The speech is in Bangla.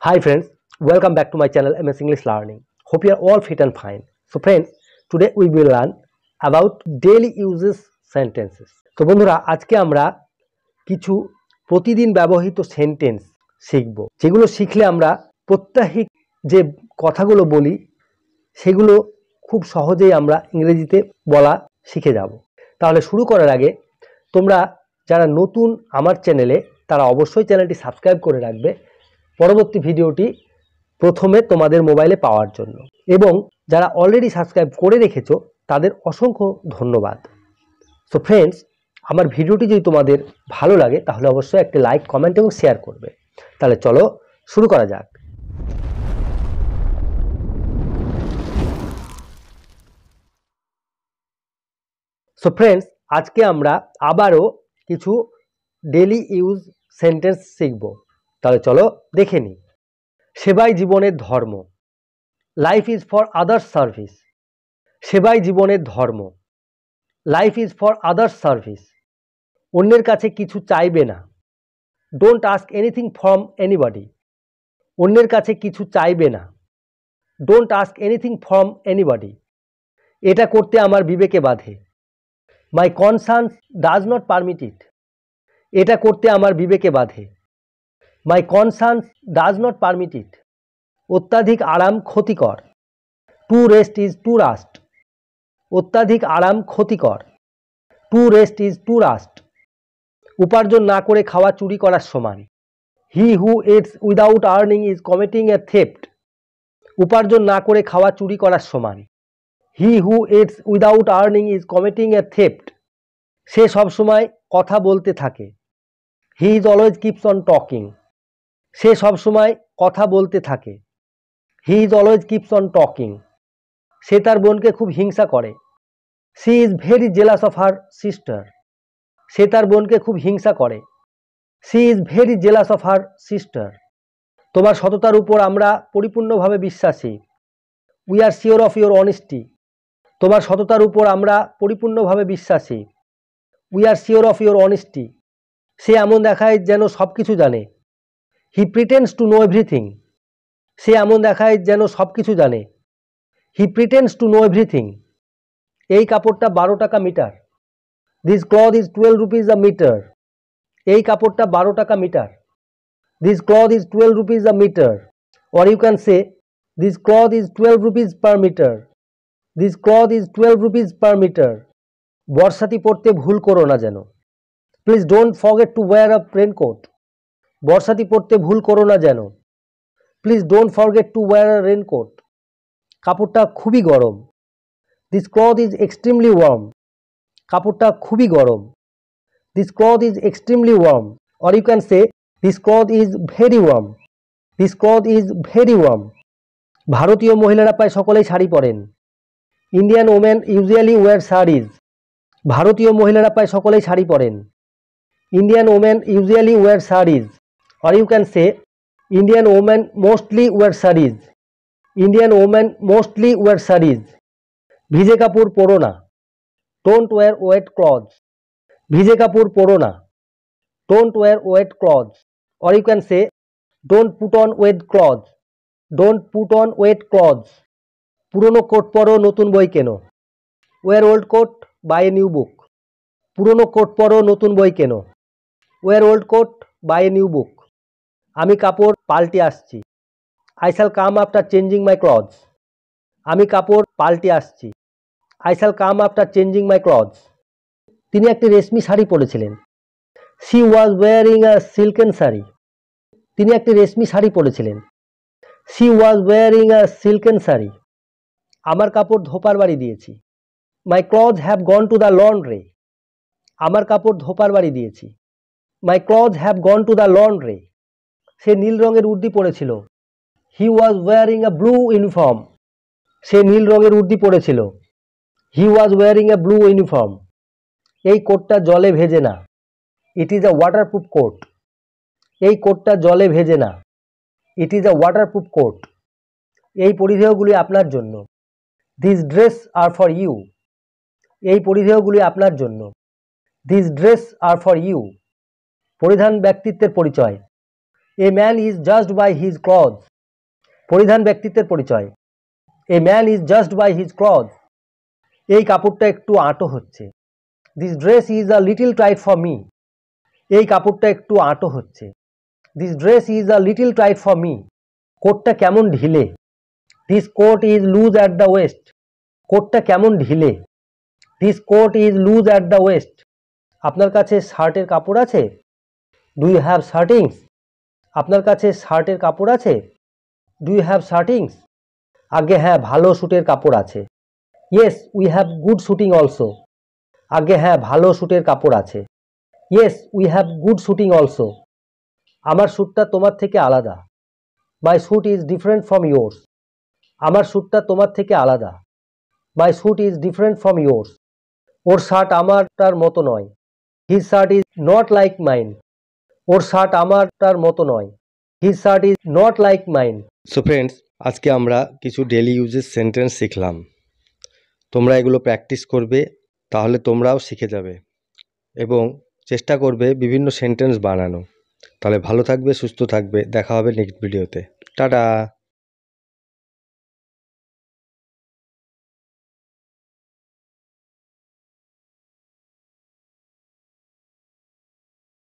Hi friends, welcome back to my channel MS English Learning. Hope you are all fit and fine. So friends, today we will learn about daily uses sentences. তো বন্ধুরা আজকে আমরা কিছু প্রতিদিন ব্যবহৃত সেন্টেন্স শিখব, যেগুলো শিখলে আমরা প্রত্যাহিক যে কথাগুলো বলি সেগুলো খুব সহজেই আমরা ইংরেজিতে বলা শিখে যাব। তাহলে শুরু করার আগে তোমরা যারা নতুন আমার চ্যানেলে তারা অবশ্যই চ্যানেলটি সাবস্ক্রাইব করে রাখবে পরবর্তী ভিডিওটি প্রথমে তোমাদের মোবাইলে পাওয়ার জন্য, এবং যারা অলরেডি সাবস্ক্রাইব করে রেখেছো তাদের অসংখ্য ধন্যবাদ। সো ফ্রেন্ডস, আমার ভিডিওটি যদি তোমাদের ভালো লাগে তাহলে অবশ্যই একটা লাইক, কমেন্ট এবং শেয়ার করবে। তাহলে চলো শুরু করা যাক। সো ফ্রেন্ডস, আজকে আমরা আবারও কিছু ডেলি ইউজ সেন্টেন্স শিখব। তাহলে চলো দেখে নিই। সেবাই জীবনের ধর্ম। Life is for others service. সেবাই জীবনের ধর্ম। Life is for others service. অন্যের কাছে কিছু চাইবে না। Don't ask anything from anybody. অন্যের কাছে কিছু চাইবে না। Don't ask anything from anybody. এটা করতে আমার বিবেকে বাধে। My concerns does not permit it. এটা করতে আমার বিবেকে বাধে। My concerns does not permit it. অত্যাধিক আরাম ক্ষতিকর। To rest is to rust. অত্যাধিক আরাম ক্ষতিকর। To rest is to rust. উপার্জন না করে খাওয়া চুরি করার সমান। He who eats without earning is committing a theft. উপার্জন না করে খাওয়া চুরি করার সমান। He who eats without earning is committing a theft. সে সবসময় কথা বলতে থাকে। He is always keeps on talking. সে সবসময় কথা বলতে থাকে। He is always keeps on talking. সে তার বোনকে খুব হিংসা করে। She is very jealous of her sister. সে তার বোনকে খুব হিংসা করে। She is very jealous of her sister. তোমার সততার উপর আমরা পরিপূর্ণভাবে বিশ্বাসী। We are sure of your honesty. তোমার সততার উপর আমরা পরিপূর্ণভাবে বিশ্বাসী। We are sure of your honesty. সে এমন দেখায় যেন সব কিছু জানে। He pretends to know everything. সে এমন দেখায় যেন সব কিছু জানে। He pretends to know everything. এই কাপড়টা 12 টাকা metre. This cloth is 12 rupees a metre. এই কাপড়টা 12 টাকা metre. This cloth is 12 rupees a metre. Or you can say this cloth is 12 rupees per metre. This cloth is 12 rupees per metre. বর্ষাতি পরতে ভুল করো না যেন। Please don't forget to wear a raincoat. বর্ষাতি পরতে ভুল করো না যেন। Please don't forget to wear a raincoat. কাপড়টা খুবই গরম। This cloth is extremely warm. কাপড়টা খুবই গরম। This cloth is extremely warm. Or you can say this cloth is very warm. This cloth is very warm. ভারতীয় মহিলারা প্রায় সকলেই শাড়ি পরেন। Indian women usually wear saris. ভারতীয় মহিলারা প্রায় সকলেই শাড়ি পরেন। Indian women usually wear saris. Or you can say Indian women mostly wear saris. Indian women mostly wear saris. ভিজে কাপড় পরো না। Don't wear wet clothes. ভিজে কাপড় পরো না। Don't wear wet clothes. Or you can say don't put on wet clothes. Don't put on wet clothes. পুরনো কোট পরো, নতুন বই কেনো। Wear old coat, buy a new book. পুরনো কোট পরো, নতুন বই কেনো। Wear old coat, buy a new book. আমি কাপড় পাল্টে আসছি। I shall come after changing my clothes. আমি কাপড় পাল্টে আসছি। I shall come after changing my clothes. তিনি একটি রেশমি শাড়ি পরেছিলেন। She was wearing a silken sari. তিনি একটি রেশমি শাড়ি পরেছিলেন। She was wearing a silken sari. আমার কাপড় ধোপার বাড়ি দিয়েছি। My cloth have gone to the laundry. আমার কাপড় ধোপার বাড়ি দিয়েছি। My cloth have gone to the laundry. সে নীল রঙের উর্দি পরেছিল। He was wearing a blue uniform. সে নীল রঙের উর্দি পরেছিল। He was wearing a blue uniform. এই কোটটা জলে ভেজে না। It is a waterproof coat. এই কোটটা জলে ভেজে না। It is a waterproof coat. এই পরিধেয়গুলি আপনার জন্য। This dress are for you. এই পরিধেয়গুলি আপনার জন্য। This dress are for you. পরিধান ব্যক্তিত্বের পরিচয়। A man is judged by his cloth. পরিধান ব্যক্তিত্বের পরিচয়। A man is judged by his cloth. এই কাপড়টা একটু আঁটো হচ্ছে। This dress is a little tight for me. এই কাপড়টা একটু আঁটো হচ্ছে। This dress is a little tight for me. কোটটা কেমন ঢিলে। This coat is loose at the waist. কোটটা কেমন ঢিলে। This coat is loose at the waist. আপনার কাছে শার্টের কাপড় আছে। Do you have shirtings. আপনার কাছে শার্টের কাপড় আছে। Do you have shirtings. আগে হ্যাঁ, ভালো স্যুটের কাপড় আছে। Yes we have good suiting also. আগে হ্যাঁ, ভালো স্যুটের কাপড় আছে। Yes we have good suiting also. আমার স্যুটটা তোমার থেকে আলাদা। My suit is different from yours. আমার স্যুটটা তোমার থেকে আলাদা। My suit is different from yours. ওর শার্ট আমারটার মতো নয়। His shirt is not like mine. ওর শার্ট আমারটার মতো নয়। His shirt is not like mine. So friends, আজকে আমরা কিছু ডেলি ইউজেস সেন্টেন্স শিখলাম। তোমরা এগুলো প্র্যাকটিস করবে, তাহলে তোমরাও শিখে যাবে এবং চেষ্টা করবে বিভিন্ন সেন্টেন্স বানানো। তাহলে ভালো থাকবে, সুস্থ থাকবে। দেখা হবে নেক্সট ভিডিওতে। টাটা।